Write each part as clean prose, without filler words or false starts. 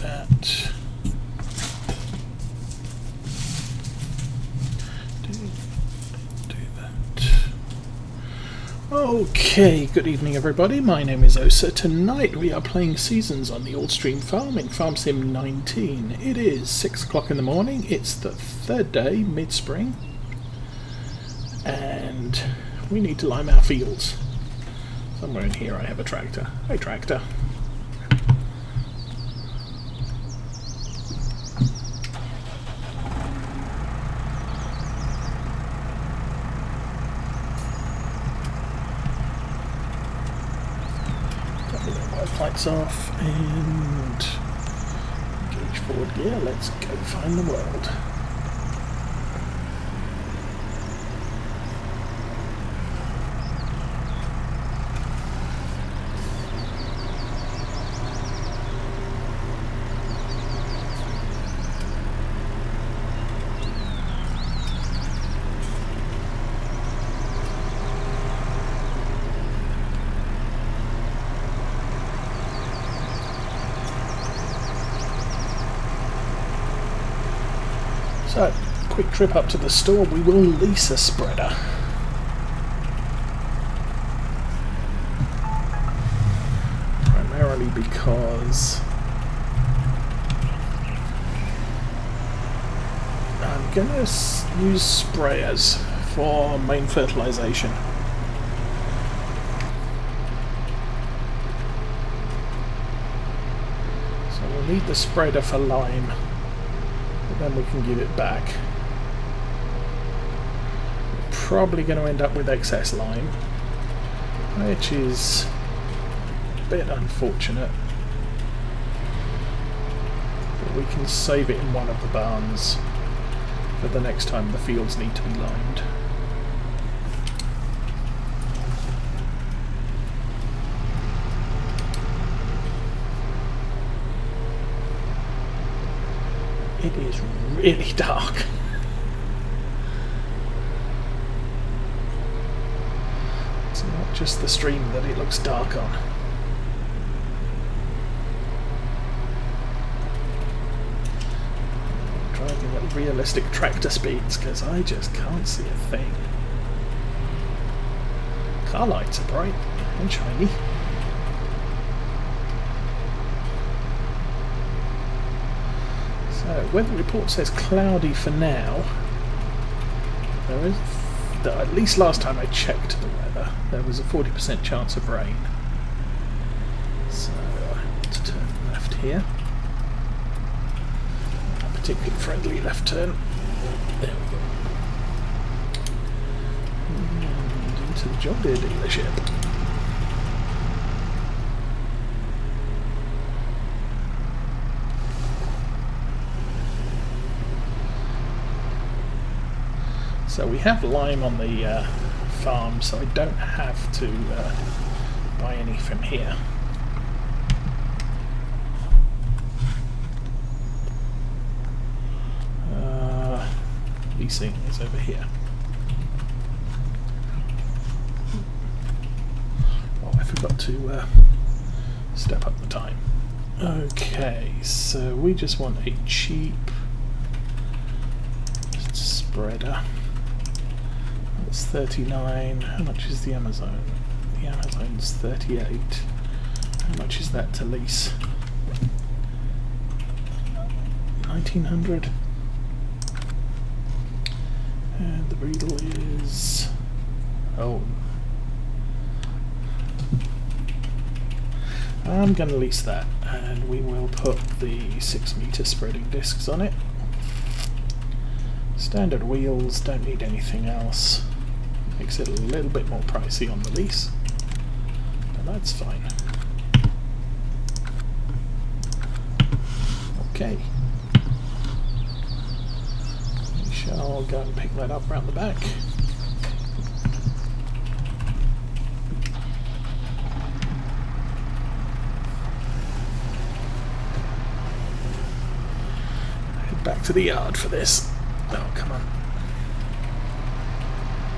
that. Do that. Okay, good evening everybody, my name is Osa. Tonight we are playing Seasons on the Aldstream farm in Farm Sim 19. It is 6 o'clock in the morning, it's the third day, mid-spring, and we need to lime our fields. Somewhere in here I have a tractor. Hey tractor. Lights off and engage forward gear. Let's go find the world. So, quick trip up to the store. We will lease a spreader. Primarily because I'm going to use sprayers for main fertilization. So we'll need the spreader for lime. Then we can give it back. We're probably going to end up with excess lime, which is a bit unfortunate. But we can save it in one of the barns for the next time the fields need to be limed. It is really dark. It's not just the stream that it looks dark on. I'm driving at realistic tractor speeds because I just can't see a thing. Car lights are bright and shiny. Weather report says cloudy for now. There is, at least last time I checked the weather, there was a 40% chance of rain. So I want to turn left here. A particularly friendly left turn. There we go. And into the John Deere dealership. So we have lime on the farm, so I don't have to buy any from here. Leasing is over here. Oh, I forgot to step up the time. Okay, so we just want a cheap spreader. That's 39. How much is the Amazon? The Amazon's 38. How much is that to lease? 1900. And the Beetle is... oh. I'm going to lease that, and we will put the 6-meter spreading discs on it. Standard wheels, don't need anything else. Makes it a little bit more pricey on the lease, but that's fine. Okay. We shall go and pick that up round the back. Head back to the yard for this. Oh, come on.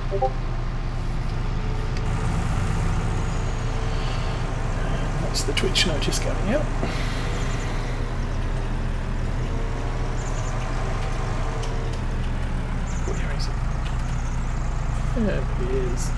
And that's the Twitch notice going out. There he is.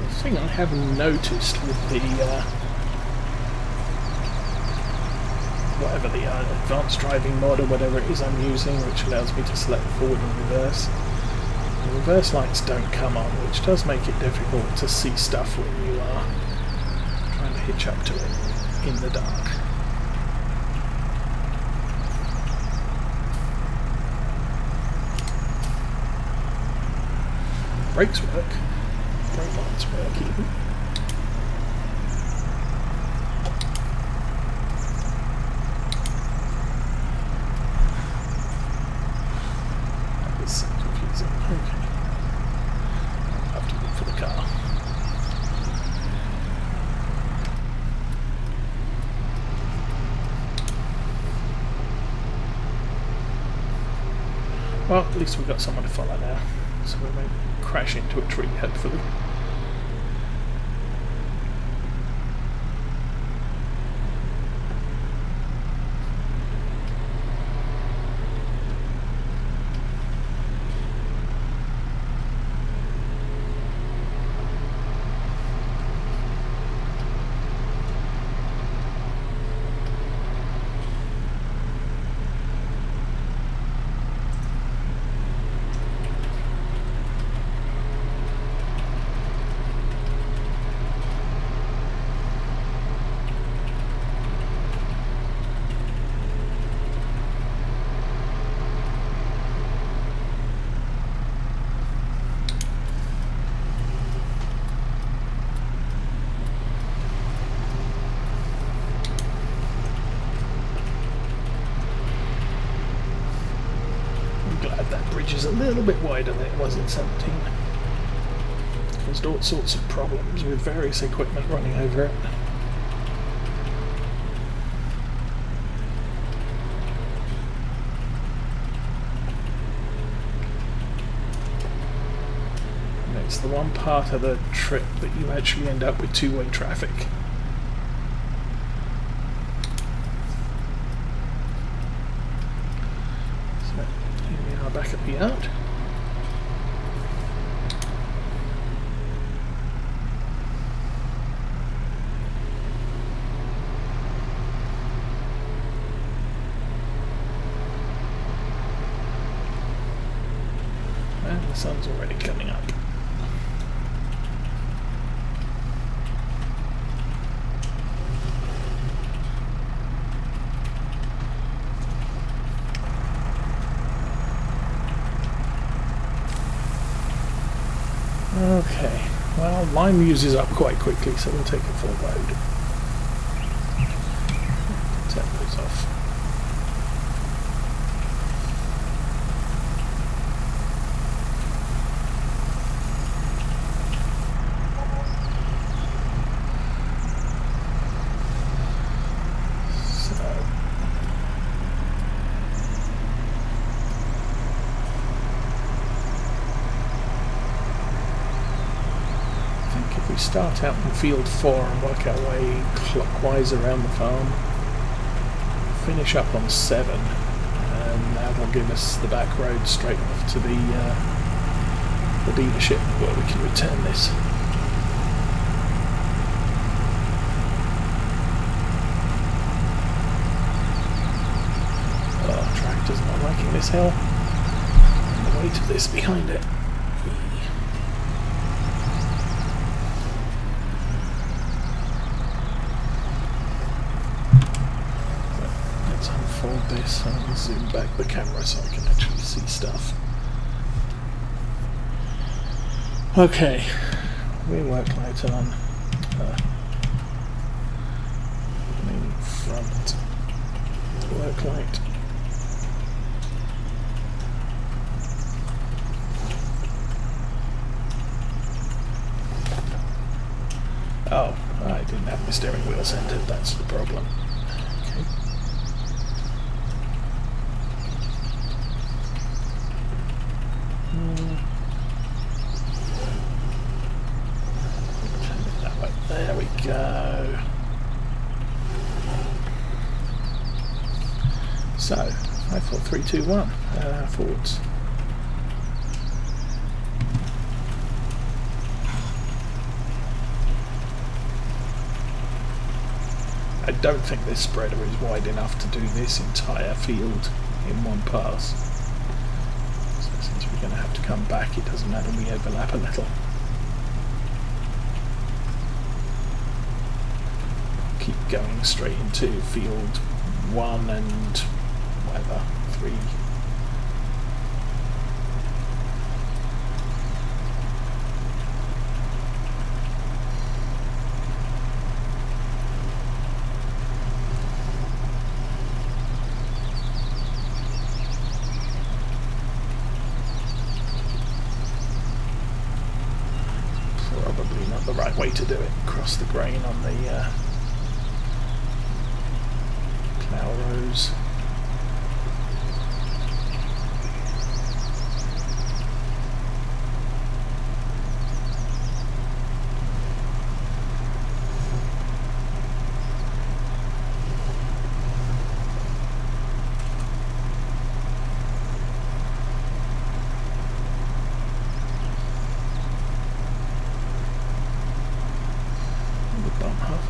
The thing I haven't noticed with the whatever the advanced driving mod or whatever it is I'm using, which allows me to select forward and reverse, the reverse lights don't come on, which does make it difficult to see stuff when you are trying to hitch up to it in the dark. Brakes work. Brake lights work even. That is so confusing. Okay. I'll have to look for the car. Well, at least we've got someone to follow now, so we won't crash into a tree, hopefully. That bridge is a little bit wider than it was in 17. Caused all sorts of problems with various equipment running over it. And it's the one part of the trip that you actually end up with two-way traffic. Back at the yard. And the sun's already coming up. Okay, well, lime uses up quite quickly, so we'll take a full load. Turn those off. We start out in field 4 and work our way clockwise around the farm, finish up on 7, and that'll give us the back road straight off to the dealership where we can return this. Oh, tractor's not liking this hill, and the weight of this behind it. This and zoom back the camera so I can actually see stuff. Okay, we work light on main front work light. Oh, I didn't have my steering wheel centered, that's the problem. 3, 2, 1. Forwards. I don't think this spreader is wide enough to do this entire field in one pass. So since we're going to have to come back, it doesn't matter, we overlap a little. Keep going straight into field 1 and whatever, 3. Probably not the right way to do it. Cross the grain on the plough rows.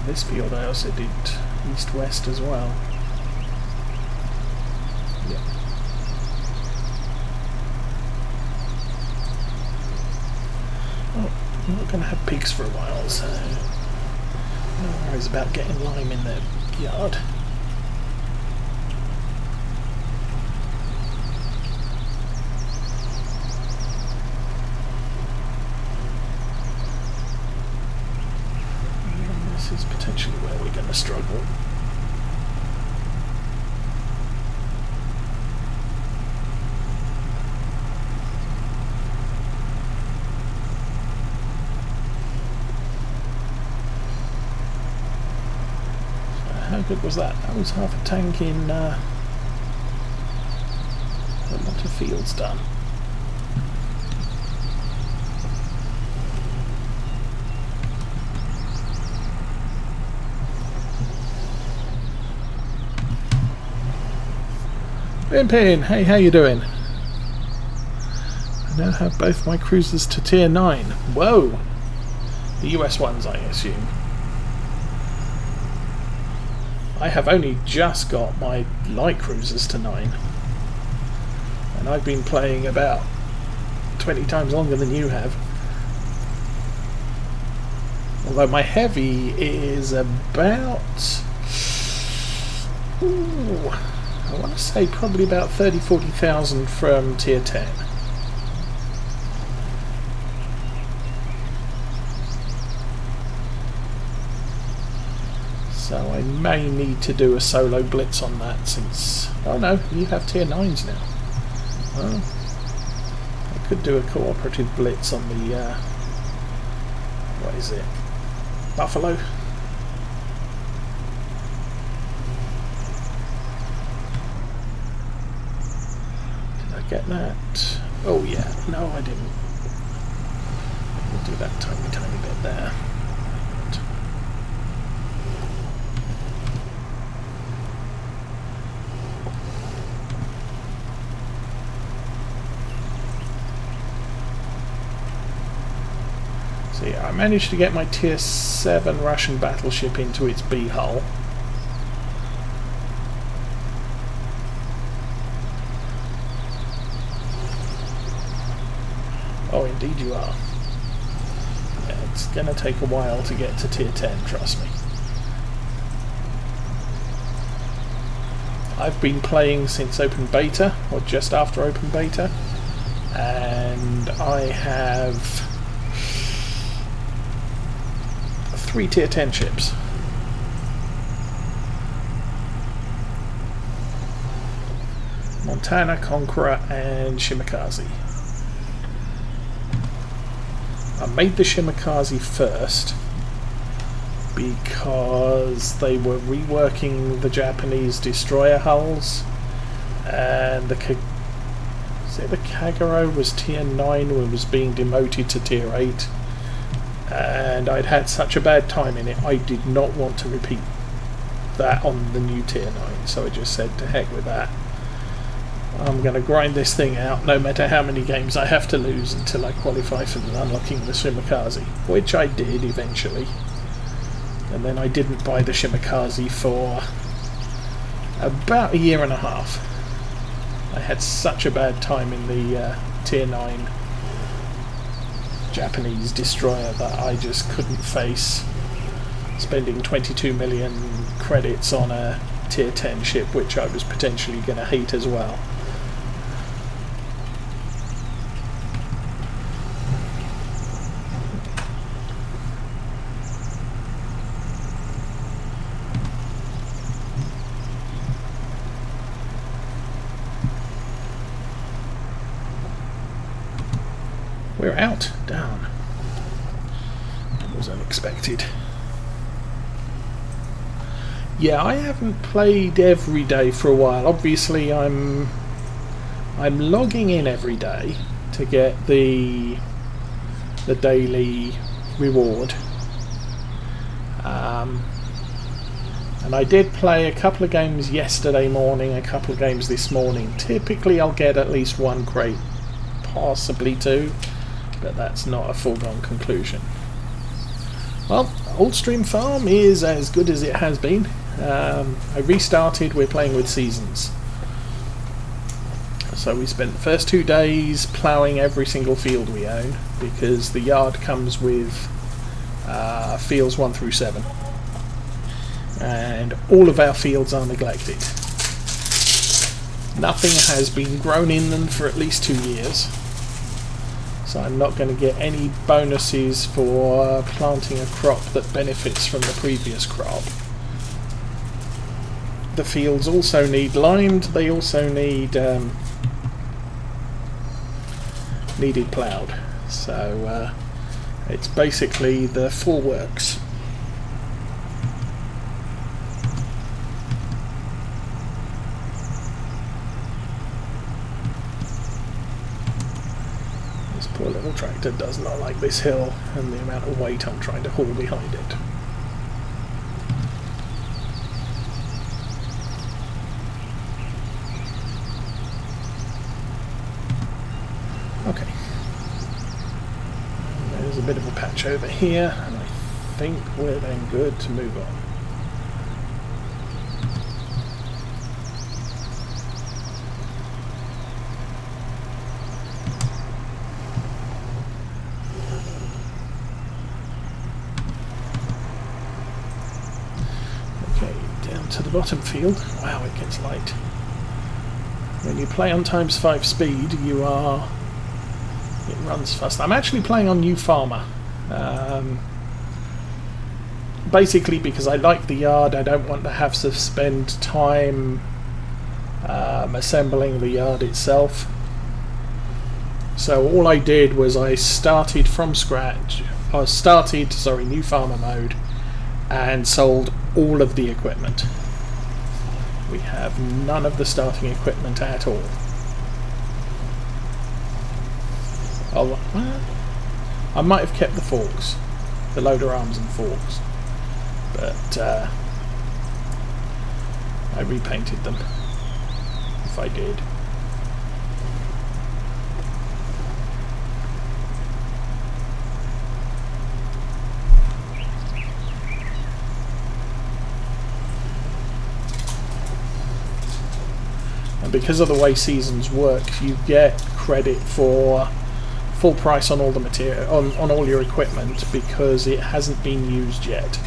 This field I also did east-west as well. Yeah. Well, I'm not going to have pigs for a while, so no worries about getting lime in the yard. This is potentially where we're going to struggle. So how good was that? That was half a tank in a lot of fields done. Pimpin, hey, how you doing? I now have both my cruisers to tier 9. Whoa! The US ones, I assume. I have only just got my light cruisers to 9. And I've been playing about 20 times longer than you have. Although my heavy is about... Ooh, I want to say probably about 30,000-40,000 from tier 10. So I may need to do a solo blitz on that since... Oh no, you have tier 9s now. Well, I could do a cooperative blitz on the... what is it? Buffalo? Get that. Oh yeah, no I didn't. We'll do that tiny bit there. So yeah, I managed to get my tier 7 Russian battleship into its B hull. Oh, indeed you are. Yeah, it's going to take a while to get to tier 10, trust me. I've been playing since open beta, or just after open beta, and I have 3 tier 10 ships. Montana, Conqueror, and Shimakaze. I made the Shimakaze first because they were reworking the Japanese destroyer hulls, and the Kagero was tier 9 and was being demoted to tier 8, and I'd had such a bad time in it I did not want to repeat that on the new tier 9, so I just said to heck with that. I'm going to grind this thing out no matter how many games I have to lose until I qualify for unlocking the Shimakaze, which I did eventually. And then I didn't buy the Shimakaze for about a year and a half. I had such a bad time in the Tier 9 Japanese destroyer that I just couldn't face spending 22 million credits on a Tier 10 ship, which I was potentially going to hate as well. We're out. Down. That was unexpected. Yeah, I haven't played every day for a while. Obviously, I'm logging in every day to get the daily reward. And I did play a couple of games yesterday morning, a couple of games this morning. Typically, I'll get at least one crate, possibly two. But that's not a foregone conclusion. Well, Oldstream Farm is as good as it has been. I restarted, we're playing with seasons. So we spent the first 2 days ploughing every single field we own, because the yard comes with fields 1 through 7. And all of our fields are neglected. Nothing has been grown in them for at least 2 years. So I'm not going to get any bonuses for planting a crop that benefits from the previous crop. The fields also need limed, they also need needed ploughed. So it's basically the full works. Poor little tractor does not like this hill and the amount of weight I'm trying to haul behind it. Okay. There's a bit of a patch over here, and I think we're then good to move on. To the bottom field. Wow, it gets light. When you play on ×5 speed, it runs fast. I'm actually playing on New Farmer. Basically because I like the yard, I don't want to have to spend time assembling the yard itself. So all I did was I started from scratch. New Farmer mode, and sold all of the equipment. We have none of the starting equipment at all. Oh, I might have kept the forks, the loader arms and forks, but I repainted them, if I did. Because of the way seasons work, you get credit for full price on all the material, on all your equipment, because it hasn't been used yet.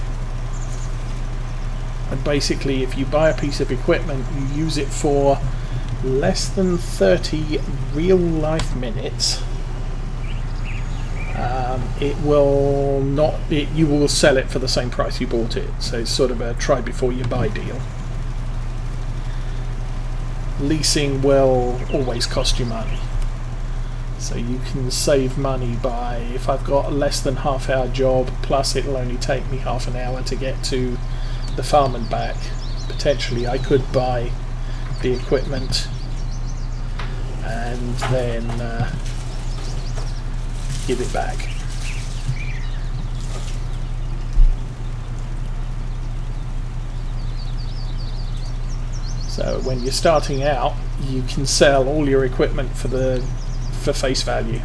And basically, if you buy a piece of equipment, you use it for less than 30 real life minutes. You will sell it for the same price you bought it. So it's sort of a try before you buy deal. Leasing will always cost you money, so you can save money by, if I've got a less than half-hour job, plus it'll only take me half an hour to get to the farm and back, potentially I could buy the equipment and then give it back. So when you're starting out, you can sell all your equipment for face value.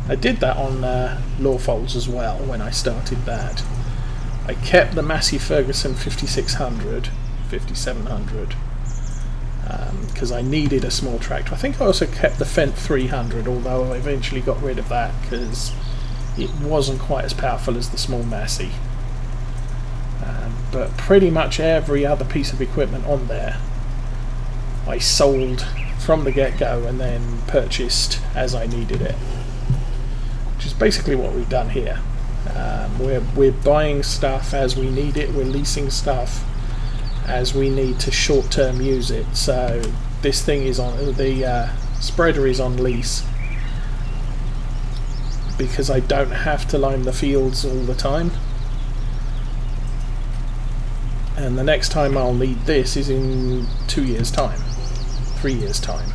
I did that on Lawfolds as well when I started that. I kept the Massey Ferguson 5600, 5700, because I needed a small tractor. I think I also kept the Fendt 300, although I eventually got rid of that because it wasn't quite as powerful as the small Massey. But pretty much every other piece of equipment on there I sold from the get-go and then purchased as I needed it, which is basically what we've done here. We're buying stuff as we need it, we're leasing stuff as we need to short-term use it. So this thing is on, the spreader is on lease because I don't have to lime the fields all the time, and the next time I'll need this is in 2 years time, 3 years time.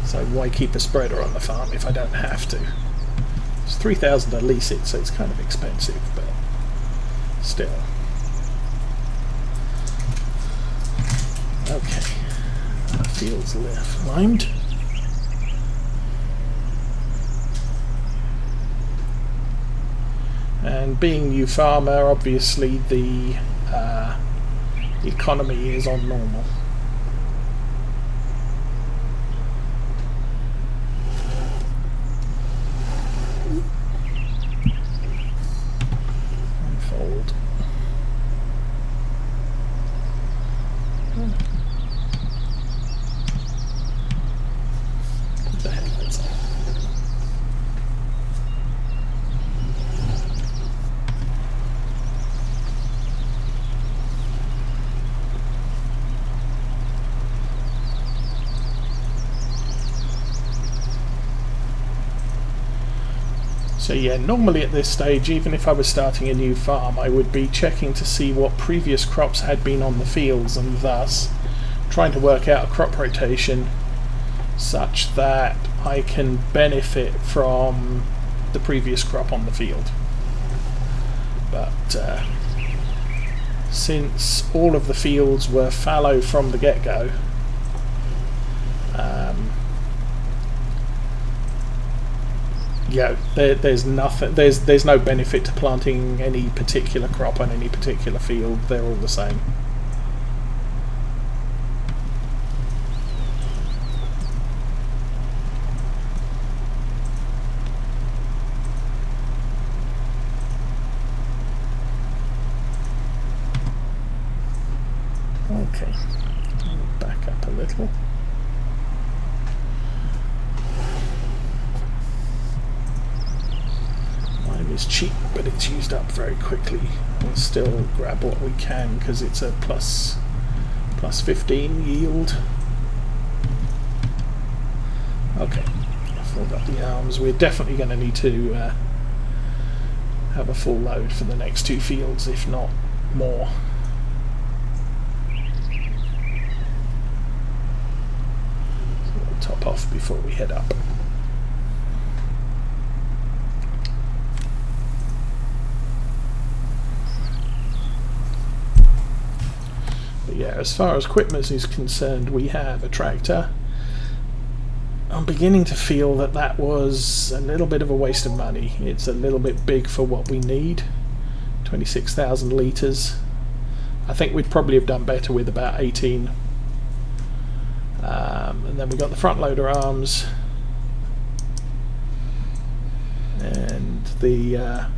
So why keep a spreader on the farm if I don't have to? It's $3,000 to lease it, so it's kind of expensive, but still. Okay, fields left limed. And being new farmer, obviously the economy is on normal. Unfold. Put the headlights on. So yeah, normally at this stage, even if I was starting a new farm, I would be checking to see what previous crops had been on the fields, and thus trying to work out a crop rotation such that I can benefit from the previous crop on the field. But since all of the fields were fallow from the get-go, yeah, there's nothing. There's no benefit to planting any particular crop on any particular field. They're all the same. Okay, I'll back up a little. Is cheap, but it's used up very quickly. We'll still grab what we can because it's a plus 15 yield. Okay, I've filled up the arms. We're definitely going to need to have a full load for the next 2 fields, if not more. So we'll top off before we head up. Yeah, as far as equipment is concerned, we have a tractor. I'm beginning to feel that that was a little bit of a waste of money. It's a little bit big for what we need. 26,000 litres. I think we'd probably have done better with about 18. And then we got the front loader arms and the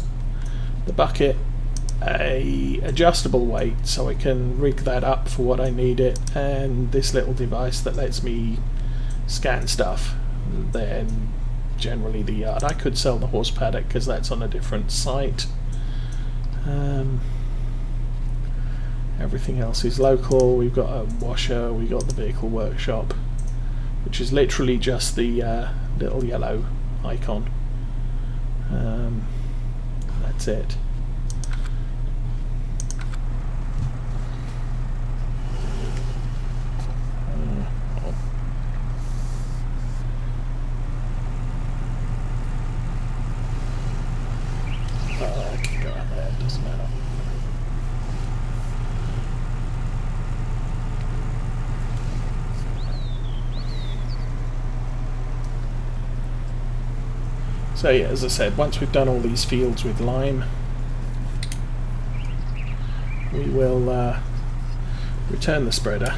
bucket. A adjustable weight so I can rig that up for what I need it, and this little device that lets me scan stuff. And then generally the yard. I could sell the horse paddock because that's on a different site. Everything else is local. We've got a washer, we've got the vehicle workshop, which is literally just the little yellow icon. That's it. So yeah, as I said, once we've done all these fields with lime, we will return the spreader.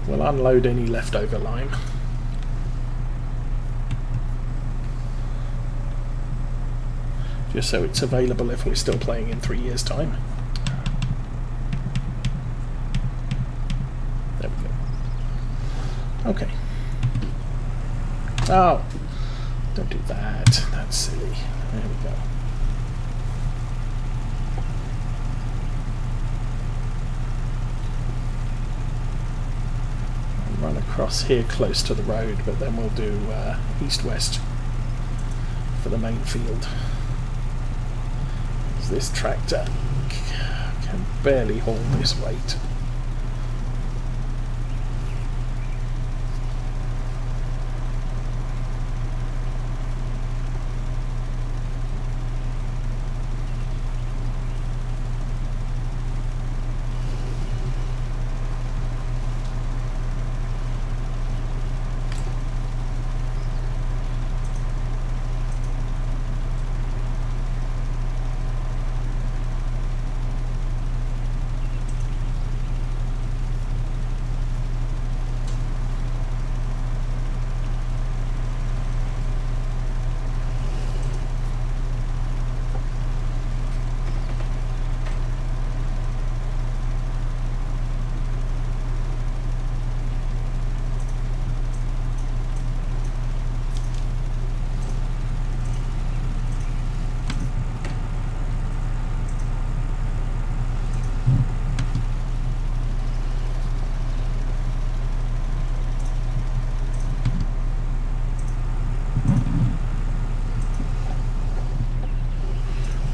We'll unload any leftover lime. Just so it's available if we're still playing in 3 years' time. There we go. Okay. Oh, don't do that. That's silly. There we go. I'll run across here close to the road, but then we'll do east-west for the main field. This tractor can barely haul this weight.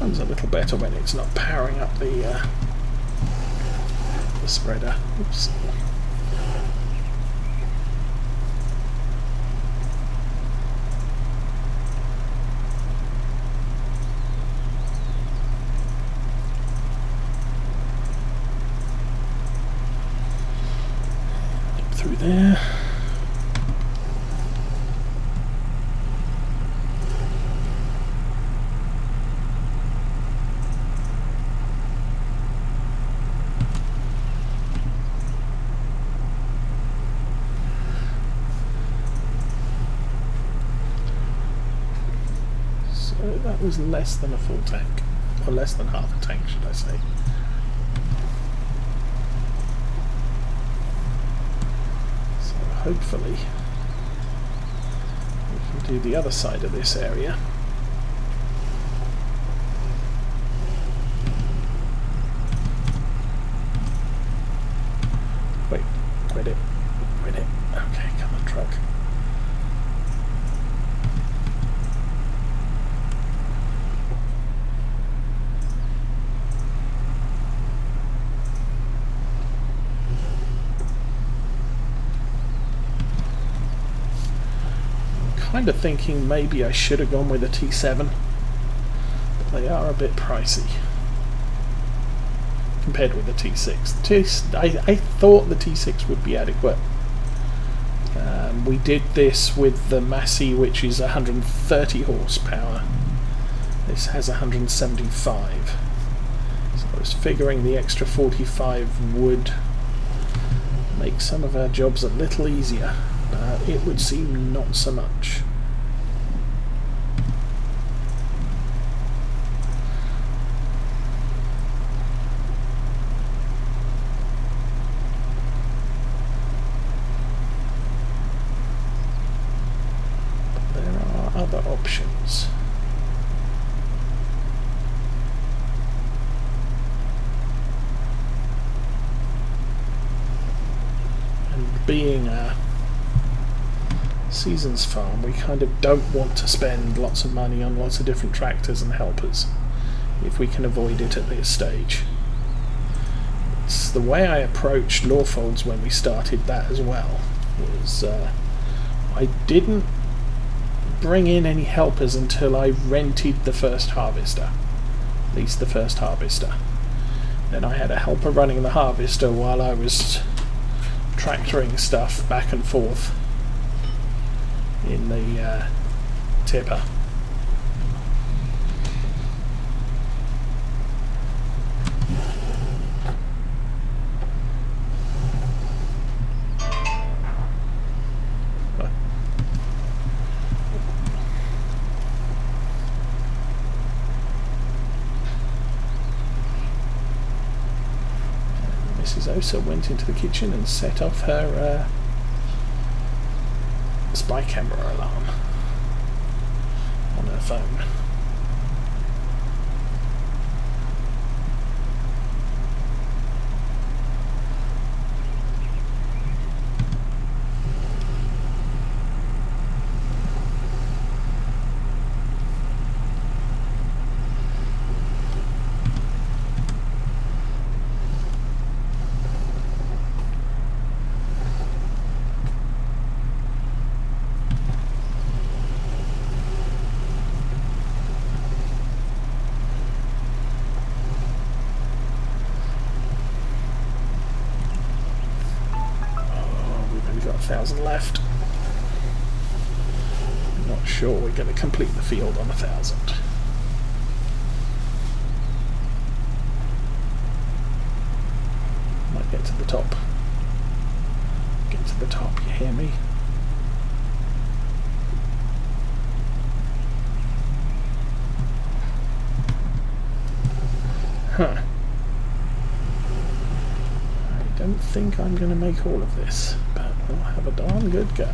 Runs a little better when it's not powering up the spreader. Oops. Through there. That was less than a full tank, or less than half a tank, should I say. So hopefully we can do the other side of this area. Wait, quit it. Okay, come on, truck. Kind of thinking maybe I should have gone with a T7, but they are a bit pricey compared with the T6. I thought the T6 would be adequate. We did this with the Massey, which is 130 horsepower. This has 175. So I was figuring the extra 45 would make some of our jobs a little easier. It would seem not so much. But there are other options. And being a Seasons farm, we kind of don't want to spend lots of money on lots of different tractors and helpers if we can avoid it at this stage. It's the way I approached Lawfolds when we started that as well. Was I didn't bring in any helpers until I rented the first harvester, at least the first harvester. Then I had a helper running the harvester while I was tractoring stuff back and forth in the tipper. Mrs. Osa went into the kitchen and set off her spy camera alarm on her phone. Got 1,000 left. I'm not sure we're going to complete the field on 1,000. Might get to the top. Get to the top, you hear me? Huh. I don't think I'm going to make all of this, but we'll have a darn good go.